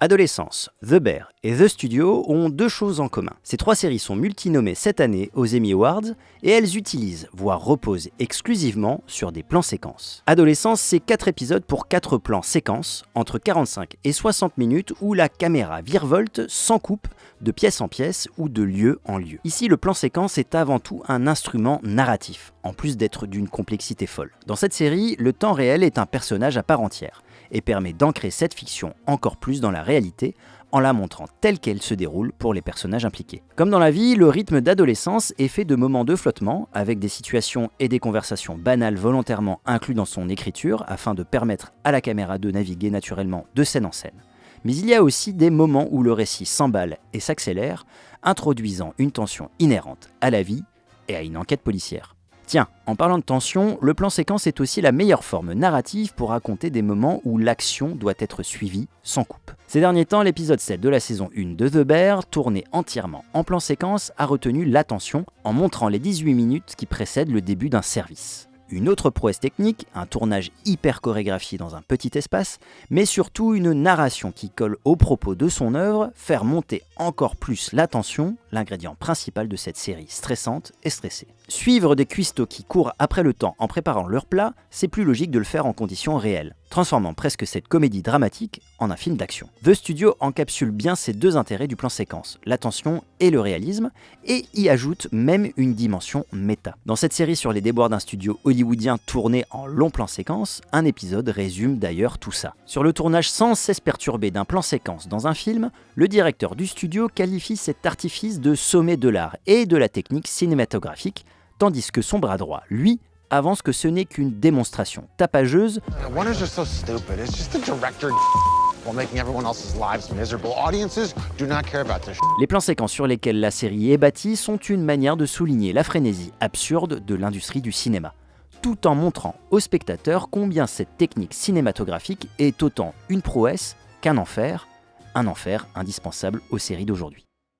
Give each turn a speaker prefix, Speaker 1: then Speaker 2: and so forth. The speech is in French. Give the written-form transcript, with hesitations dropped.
Speaker 1: Adolescence, The Bear et The Studio ont deux choses en commun. Ces trois séries sont multinommées cette année aux Emmy Awards et elles utilisent, voire reposent exclusivement sur des plans séquences. Adolescence, c'est 4 épisodes pour 4 plans séquences, entre 45 et 60 minutes où la caméra virevolte sans coupe, de pièce en pièce ou de lieu en lieu. Ici, le plan séquence est avant tout un instrument narratif, en plus d'être d'une complexité folle. Dans cette série, le temps réel est un personnage à part entière et permet d'ancrer cette fiction encore plus dans la réalité en la montrant telle qu'elle se déroule pour les personnages impliqués. Comme dans la vie, le rythme d'adolescence est fait de moments de flottement, avec des situations et des conversations banales volontairement inclus dans son écriture afin de permettre à la caméra de naviguer naturellement de scène en scène. Mais il y a aussi des moments où le récit s'emballe et s'accélère, introduisant une tension inhérente à la vie et à une enquête policière. Tiens, en parlant de tension, le plan séquence est aussi la meilleure forme narrative pour raconter des moments où l'action doit être suivie sans coupe. Ces derniers temps, l'épisode 7 de la saison 1 de The Bear, tourné entièrement en plan séquence, a retenu l'attention en montrant les 18 minutes qui précèdent le début d'un service. Une autre prouesse technique, un tournage hyper chorégraphié dans un petit espace, mais surtout une narration qui colle au propos de son œuvre, faire monter encore plus la tension, l'ingrédient principal de cette série stressante et stressée. Suivre des cuistots qui courent après le temps en préparant leur plat, c'est plus logique de le faire en conditions réelles, transformant presque cette comédie dramatique en un film d'action. The Studio encapsule bien ces deux intérêts du plan séquence, la tension et le réalisme, et y ajoute même une dimension méta. Dans cette série sur les déboires d'un studio hollywoodien tourné en long plan séquence, un épisode résume d'ailleurs tout ça. Sur le tournage sans cesse perturbé d'un plan séquence dans un film, le directeur du studio qualifie cet artifice de sommet de l'art et de la technique cinématographique, tandis que son bras droit, lui, avance que ce n'est qu'une démonstration tapageuse Les plans séquences sur lesquels la série est bâtie sont une manière de souligner la frénésie absurde de l'industrie du cinéma, tout en montrant aux spectateurs combien cette technique cinématographique est autant une prouesse qu'un enfer indispensable aux séries d'aujourd'hui.